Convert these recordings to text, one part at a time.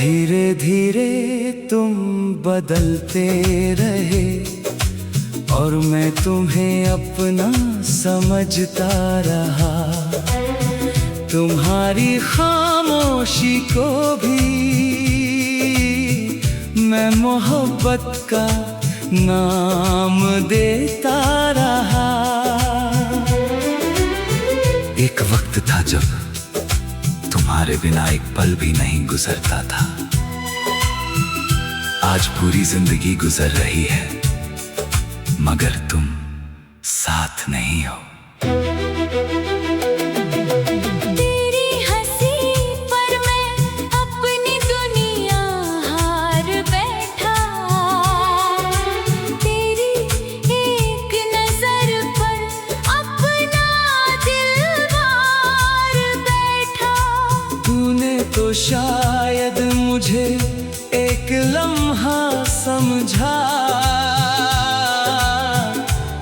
धीरे धीरे तुम बदलते रहे और मैं तुम्हें अपना समझता रहा। तुम्हारी खामोशी को भी मैं मोहब्बत का नाम देता रहा। एक वक्त था जब तुम्हारे बिना एक पल भी नहीं गुजरता था। आज पूरी जिंदगी गुजर रही है मगर तुम साथ नहीं हो। तेरी हंसी पर मैं अपनी दुनिया हार बैठा। तेरी एक नजर पर अपना दिल मार बैठा। तूने तो शायद मुझे एक लम्हा समझा।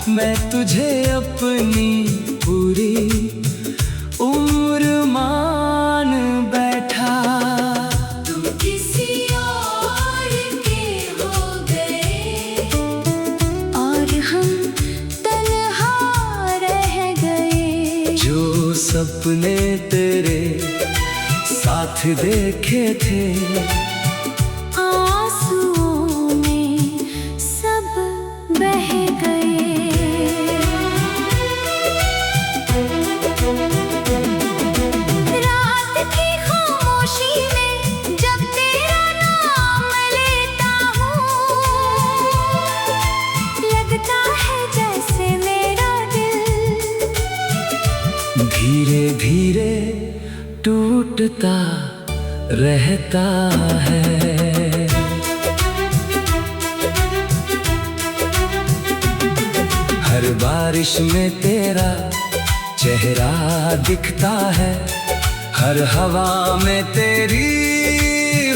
मैं तुझे अपनी पूरी उम्र मान बैठा। तुम किसी और के हो गए और हम तन्हा रह गए। जो सपने तेरे साथ देखे थे आंसुओं में सब बह गए। रात की खामोशी में जब तेरा नाम लेता हूँ, लगता है जैसे मेरा दिल धीरे धीरे टूटता रहता है। हर बारिश में तेरा चेहरा दिखता है। हर हवा में तेरी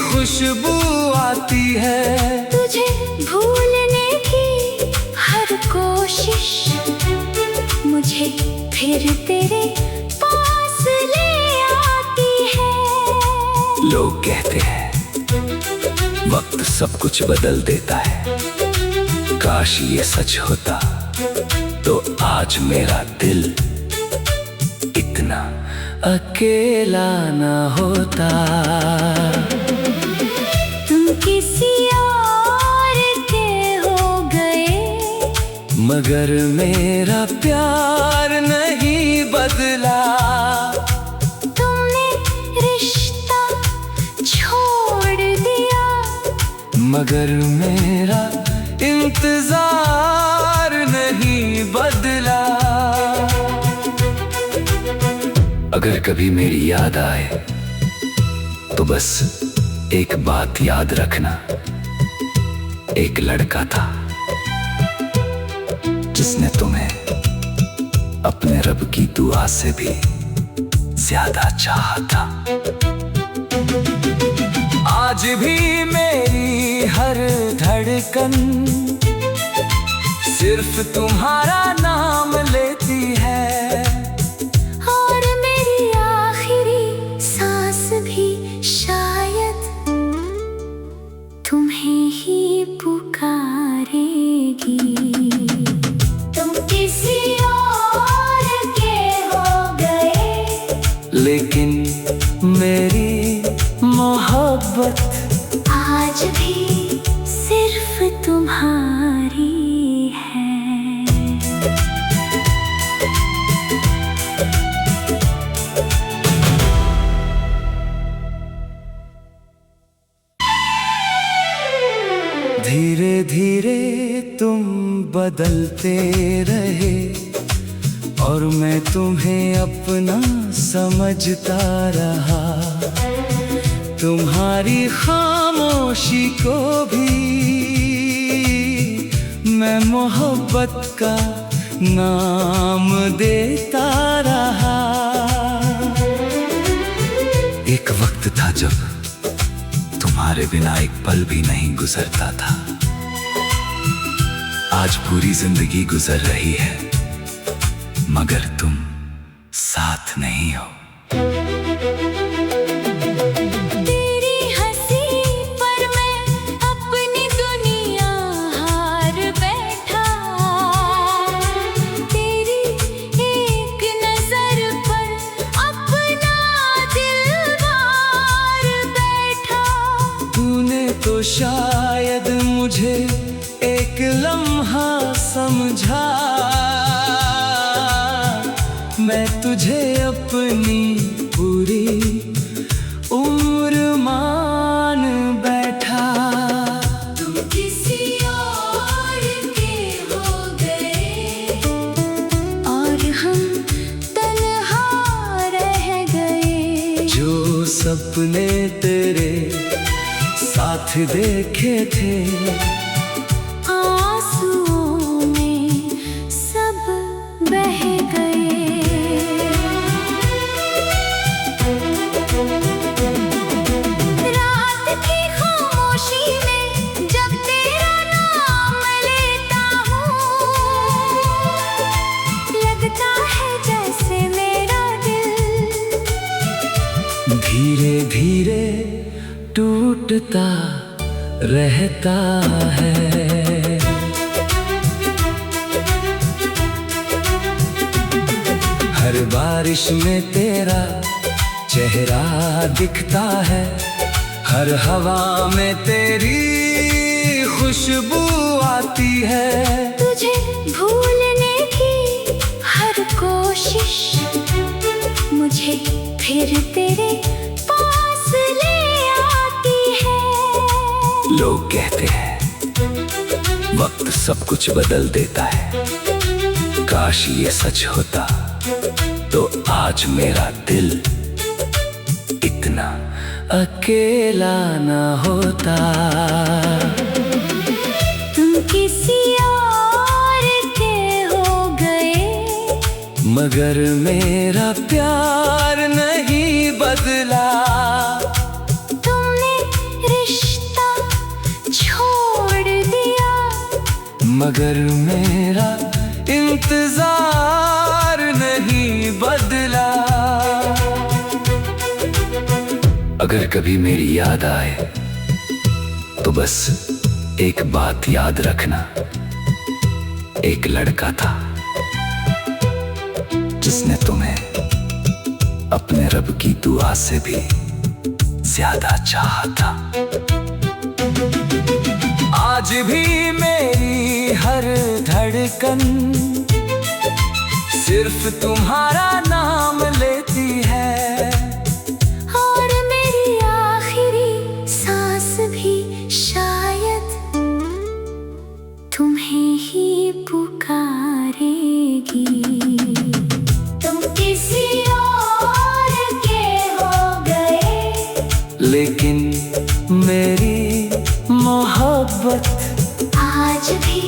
खुशबू आती है। तुझे भूलने की हर कोशिश मुझे फिर तेरे पास ले आती है। लोग कहते हैं वक्त सब कुछ बदल देता है। काश ये सच होता तो आज मेरा दिल इतना अकेला न होता। तुम किसी और के हो गए मगर मेरा प्यार नहीं बदला। तुमने रिश्ता छोड़ दिया मगर मेरा इंतजार नहीं बदला। अगर कभी मेरी याद आए तो बस एक बात याद रखना। एक लड़का था जिसने तुम्हें अपने रब की दुआ से भी ज्यादा चाहा था। आज भी मेरी हर धड़कन सिर्फ तुम्हारा नाम लेती है। और मेरी आखिरी सांस भी शायद तुम्हें ही पुकारेगी। तुम किसी और के हो गए लेकिन मेरी मोहब्बत आज भी सिर्फ तुम्हारी है। धीरे धीरे तुम बदलते रहे और मैं तुम्हें अपना समझता रहा। तुम्हारी खामोशी को भी मैं मोहब्बत का नाम देता रहा। एक वक्त था जब तुम्हारे बिना एक पल भी नहीं गुजरता था। आज पूरी जिंदगी गुजर रही है मगर तुम साथ नहीं हो। तेरी हंसी शायद मुझे एक लम्हा समझा, मैं तुझे अपनी पूरी उम्र मान बैठा। तुम किसी और के हो गए और हम तन्हा रह गए। जो सपने तेरे साथ देखे थे, आंसुओं में सब बह गए। रात की खामोशी में जब तेरा नाम लेता हूँ, लगता है जैसे मेरा दिल धीरे धीरे टूटता रहता है। हर बारिश में तेरा चेहरा दिखता है, हर हवा में तेरी खुशबू आती है। तुझे भूलने की हर कोशिश मुझे फिर तेरे पास ले आती है। लोग कहते हैं वक्त सब कुछ बदल देता है, काश ये सच होता तो आज मेरा दिल इतना अकेला न होता। तुम किसी और के हो गए मगर मेरा प्यार नहीं बदला। तुमने रिश्ता छोड़ दिया मगर मेरा इंतजार नहीं बदला। अगर कभी मेरी याद आए तो बस एक बात याद रखना, एक लड़का था जिसने तुम्हें अपने रब की दुआ से भी ज्यादा चाहा था। आज भी मेरी हर धड़कन सिर्फ तुम्हारा नाम लेती है, और मेरी आखिरी सांस भी शायद तुम्हें ही पुकारेगी। तुम किसी और के हो गए लेकिन मेरी मोहब्बत आज भी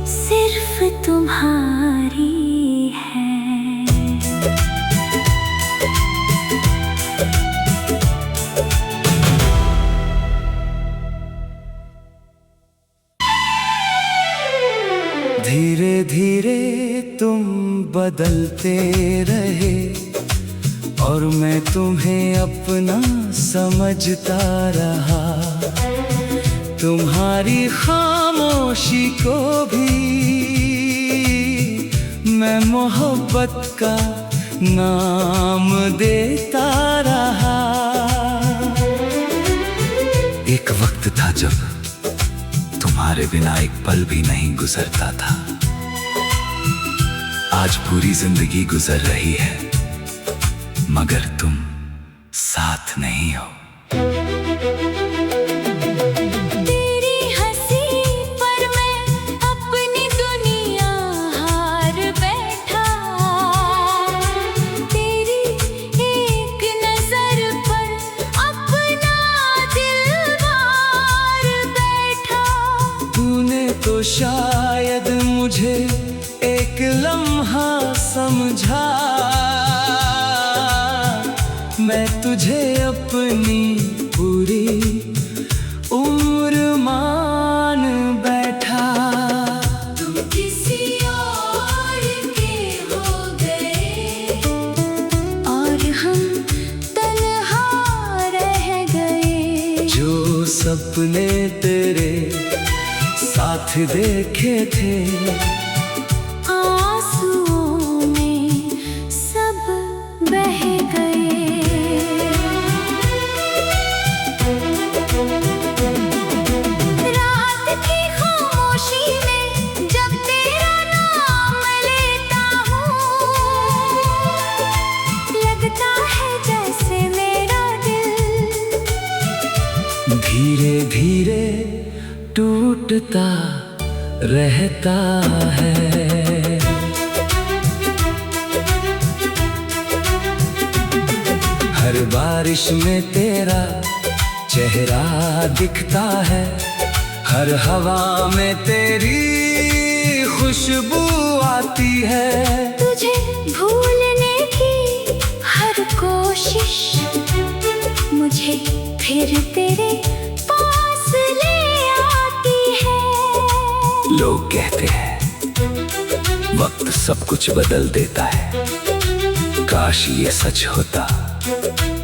सिर्फ तुम्हारी है। धीरे धीरे तुम बदलते रहे और मैं तुम्हें अपना समझता रहा। तुम्हारी खामोशी को भी मैं मोहब्बत का नाम देता रहा। एक वक्त था जब तुम्हारे बिना एक पल भी नहीं गुजरता था। आज पूरी जिंदगी गुजर रही है मगर तुम साथ नहीं हो। तेरी हंसी पर मैं अपनी दुनिया हार बैठा, तेरी एक नजर पर अपना दिल मार बैठा। तूने तो शायद मुझे एक लम्हा समझा, मैं तुझे अपनी पूरी उम्र मान बैठा। तुम किसी और के हो गए और हम तन्हा रह गए। जो सपने तेरे साथ देखे थे, आंसुओं में सब बह गए। धीरे धीरे टूटता रहता है। हर बारिश में तेरा चेहरा दिखता है, हर हवा में तेरी खुशबू आती है। तुझे भूलने की हर कोशिश मुझे फिर तेरे पास ले आती है। लोग कहते हैं वक्त सब कुछ बदल देता है, काश ये सच होता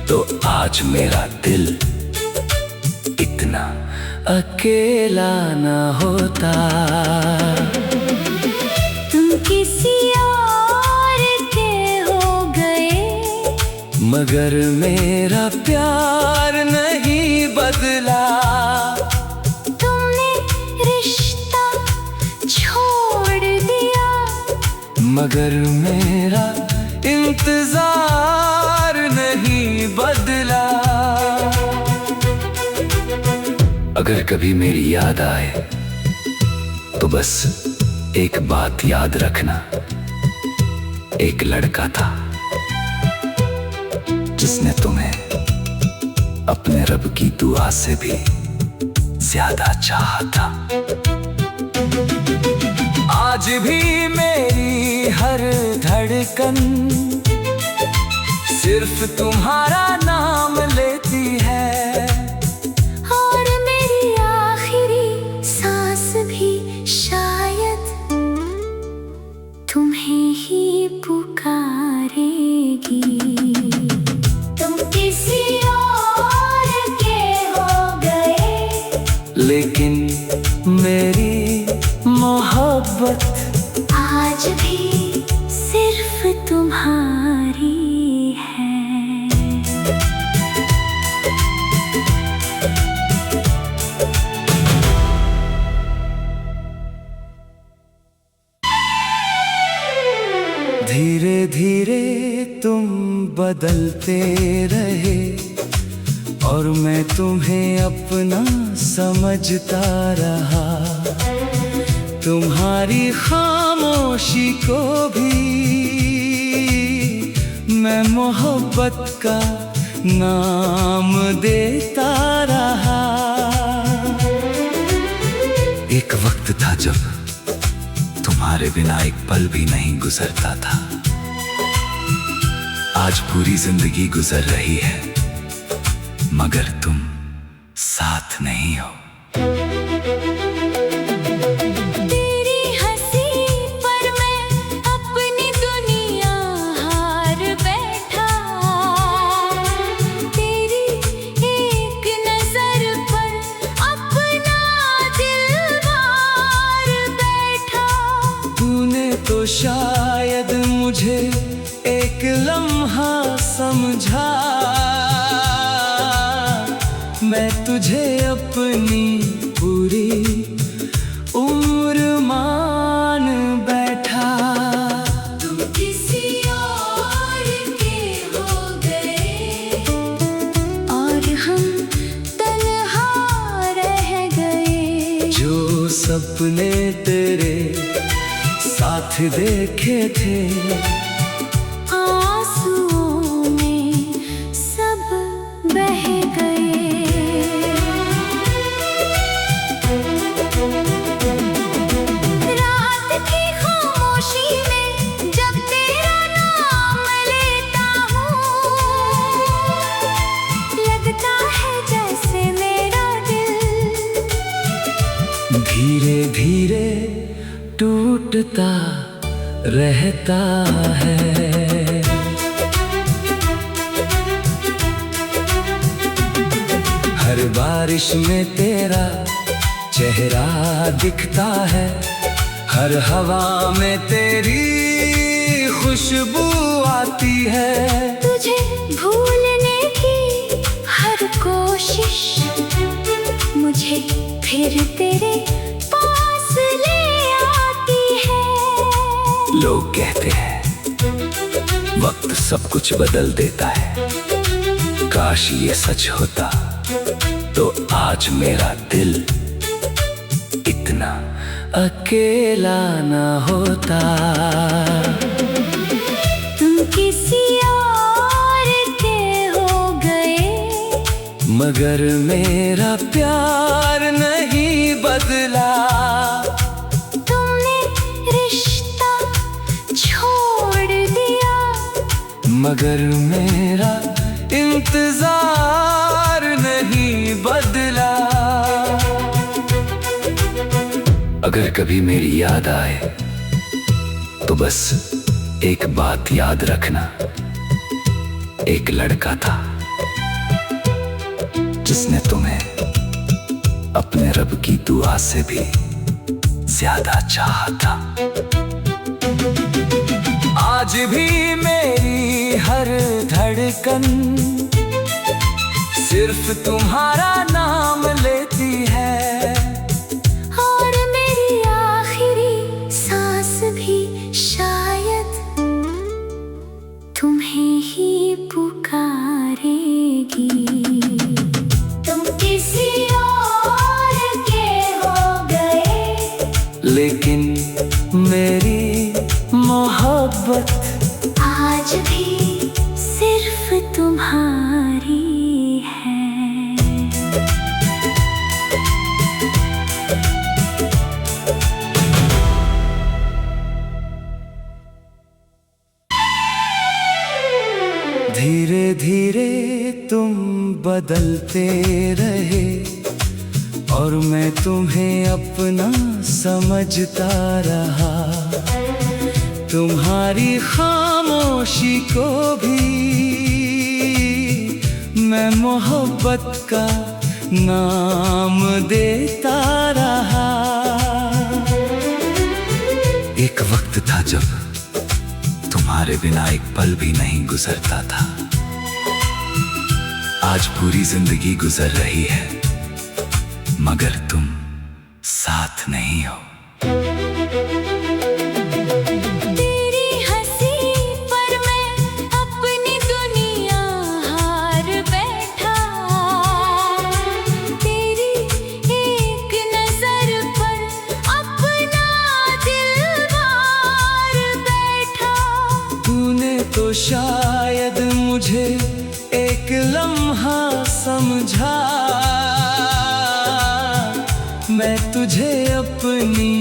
तो आज मेरा दिल इतना अकेला न होता। तुम किसी और के हो गए, मगर मेरा प्यार नहीं बदला। तुमने रिश्ता छोड़ दिया, मगर मेरा इंतजार नहीं बदला। अगर कभी मेरी याद आए तो बस एक बात याद रखना, एक लड़का था जिसने तुम्हें अपने रब की दुआ से भी ज्यादा चाहा था। आज भी मेरी हर धड़कन सिर्फ तुम्हारा नाम लेती है, और मेरी आखिरी सांस भी शायद तुम्हें ही पुकारेगी। तुम किसी और के हो गए, लेकिन मेरी मोहब्बत आज भी सिर्फ तुम्हारी है। धीरे धीरे तुम बदलते रहे और मैं तुम्हें अपना समझता रहा। तुम्हारी खामोशी को भी मैं मोहब्बत का नाम देता रहा। एक वक्त था जब तुम्हारे बिना एक पल भी नहीं गुजरता था। आज पूरी जिंदगी गुजर रही है, मगर तुम साथ नहीं हो। तेरी हंसी पर मैं अपनी दुनिया हार बैठा, तेरी एक नजर पर अपना दिल मार बैठा। तूने तो शायद मुझे एक लम्हा समझा, मैं तुझे अपनी पूरी उम्र मान बैठा। तुम किसी और के हो गए, और हम तन्हा रह गए। जो सपने तेरे साथ देखे थे, आंसुओं में सब बह गए। रात की खामोशी में जब तेरा नाम लेता हूँ, लगता है जैसे मेरा दिल धीरे धीरे टूटता रहता है। हर बारिश में तेरा चेहरा दिखता है, हर हवा में तेरी खुशबू आती है। तुझे भूलने की हर कोशिश मुझे फिर तेरे पास ले आती है। लोग कहते हैं वक्त सब कुछ बदल देता है, काश ये सच होता तो आज आज मेरा दिल इतना अकेला ना होता। तुम किसी और के हो गए, मगर मेरा प्यार नहीं बदला। तुमने रिश्ता छोड़ दिया, मगर मेरा इंतजार नहीं बदला। अगर कभी मेरी याद आए तो बस एक बात याद रखना, एक लड़का था जिसने तुम्हें अपने रब की दुआ से भी ज्यादा चाहा था। आज भी मेरी हर धड़कन सिर्फ तुम्हारा नाम लेती है, और मेरी आखिरी सांस भी शायद तुम्हें ही पुकारेगी। तुम किसी और के हो गए, लेकिन मेरी मोहब्बत आज भी सिर्फ तुम्हारी है। धीरे धीरे तुम बदलते रहे और मैं तुम्हें अपना समझता रहा। तुम्हारी खामोशी को भी मैं मोहब्बत का नाम देता रहा। एक वक्त था जब तुम्हारे बिना एक पल भी नहीं गुजरता था। आज पूरी जिंदगी गुजर रही है मगर तुम साथ नहीं हो। तेरी हंसी पर मैं अपनी दुनिया हार बैठा, तेरी एक नजर पर अपना दिल मार बैठा। तूने तो शायद मुझे एक लम्हा समझा, मैं तुझे अपनी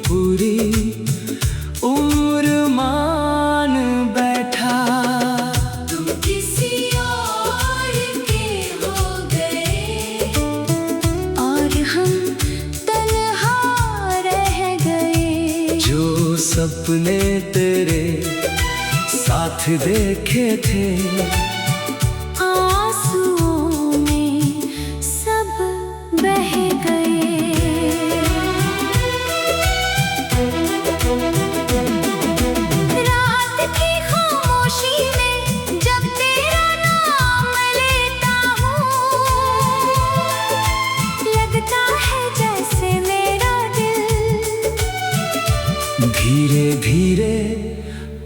पूरी उम्र मान बैठा। तुम किसी और के हो गए और हम तन्हा रह गए। जो सपने तेरे साथ देखे थे आंसुओं में सब बह गए। रात की खामोशी में जब तेरा नाम लेता हूँ, लगता है जैसे मेरा दिल धीरे धीरे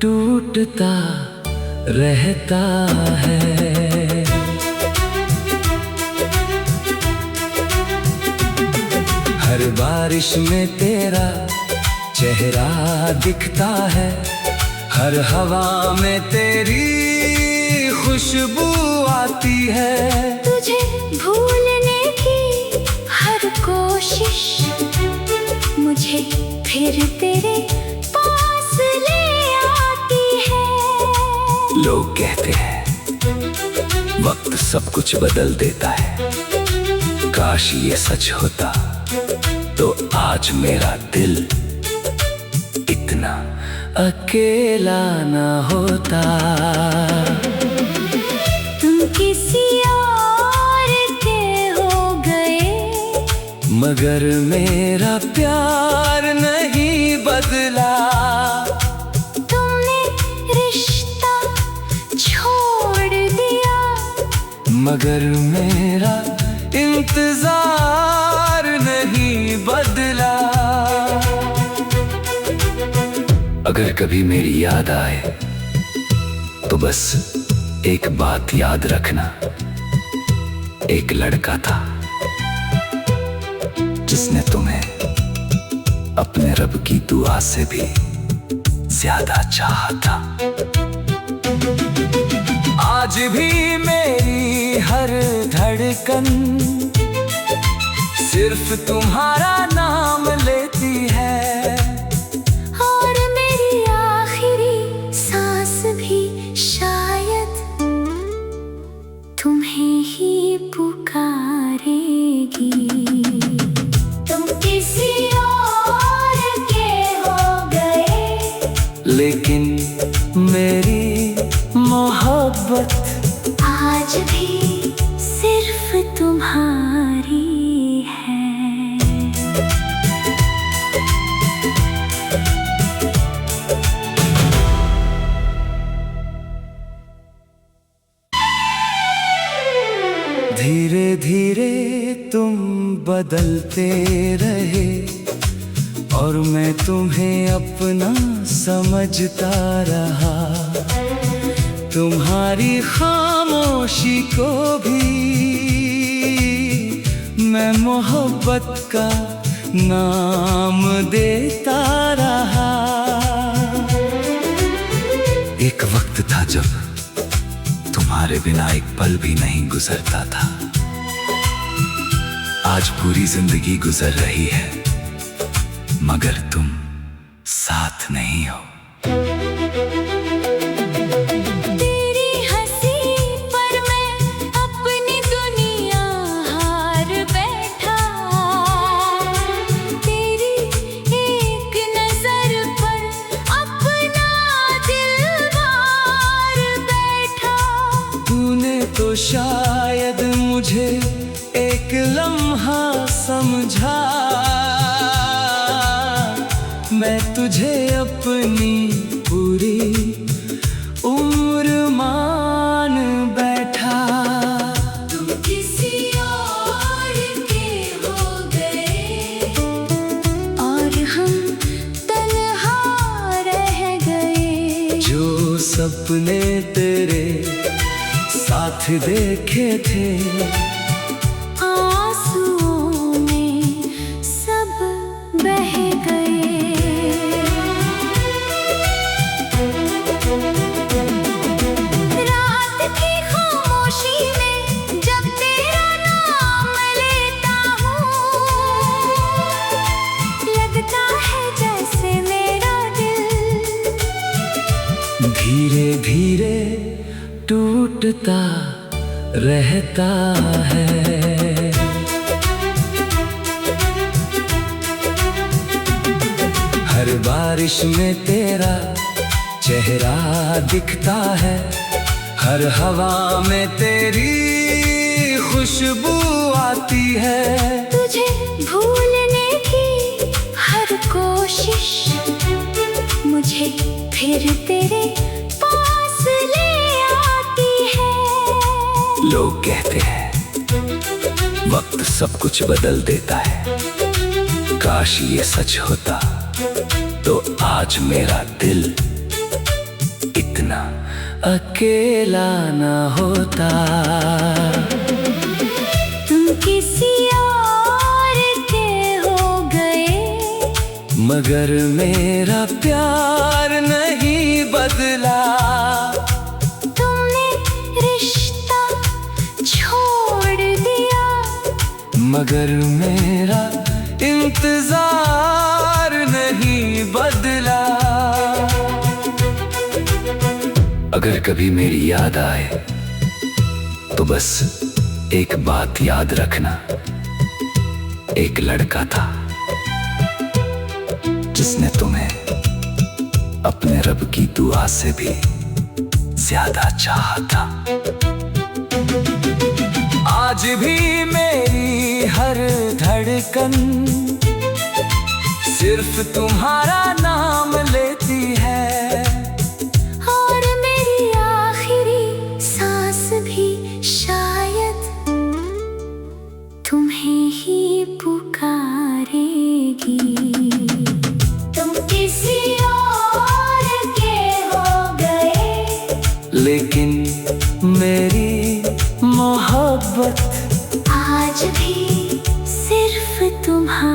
टूटता रहता है। हर बारिश में तेरा चेहरा दिखता है, हर हवा में तेरी खुशबू आती है। तुझे भूलने की हर कोशिश मुझे फिर तेरे पास ले आती है। लोग कहते हैं वक्त सब कुछ बदल देता है, काश ये सच होता तो आज मेरा दिल इतना अकेला ना होता। तुम किसी और के हो गए, मगर मेरा प्यार नहीं बदला। तुमने रिश्ता छोड़ दिया, मगर मेरा इंतजार नहीं बदला। अगर कभी मेरी याद आए तो बस एक बात याद रखना, एक लड़का था जिसने तुम्हें अपने रब की दुआ से भी ज्यादा चाहा था। आज भी मेरी हर धड़कन सिर्फ तुम्हारा नाम लेती है, और मेरी आखिरी सांस भी शायद तुम्हें ही पुकारेगी। तुम किसी और के हो गए, लेकिन मेरी मोहब्बत आज भी सिर्फ तुम्हारी है। धीरे धीरे तुम बदलते रहे और मैं तुम्हें अपना समझता रहा। तुम्हारी खामोशी को भी मैं मोहब्बत का नाम देता रहा। एक वक्त था जब तुम्हारे बिना एक पल भी नहीं गुजरता था। आज पूरी जिंदगी गुजर रही है मगर तुम साथ नहीं हो। तेरी हंसी पर मैं अपनी दुनिया हार बैठा, तेरी एक नजर पर अपना दिल मार बैठा। तूने तो शायद मुझे एक लम्हा समझा, मैं तुझे अपनी पूरी उम्र मान बैठा। तुम किसी और के हो गए और हम तन्हा रह गए। जो सपने तेरे साथ देखे थे आंसुओं में सब बह गए। रात की खामोशी में जब तेरा नाम लेता हूँ, लगता है जैसे मेरा दिल धीरे धीरे टूटता रहता है। हर बारिश में तेरा चेहरा दिखता है, हर हवा में तेरी खुशबू आती है। तुझे भूलने की हर कोशिश मुझे फिर तेरे पास ले आती है। लोग कहते हैं वक्त सब कुछ बदल देता है, काश ये सच होता तो आज मेरा दिल इतना अकेला न होता। तुम किसी और के हो गए, मगर मेरा प्यार नहीं बदला। तुमने रिश्ता छोड़ दिया, मगर मेरा इंतजार नहीं बदला। अगर कभी मेरी याद आए तो बस एक बात याद रखना, एक लड़का था जिसने तुम्हें अपने रब की दुआ से भी ज्यादा चाहा था। आज भी मेरी हर धड़कन सिर्फ तुम्हारा नाम लेती है, और मेरी आखिरी सांस भी शायद तुम्हें ही पुकारेगी। तुम किसी और के हो गए, लेकिन मेरी मोहब्बत आज भी सिर्फ तुम्हारा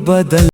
बदल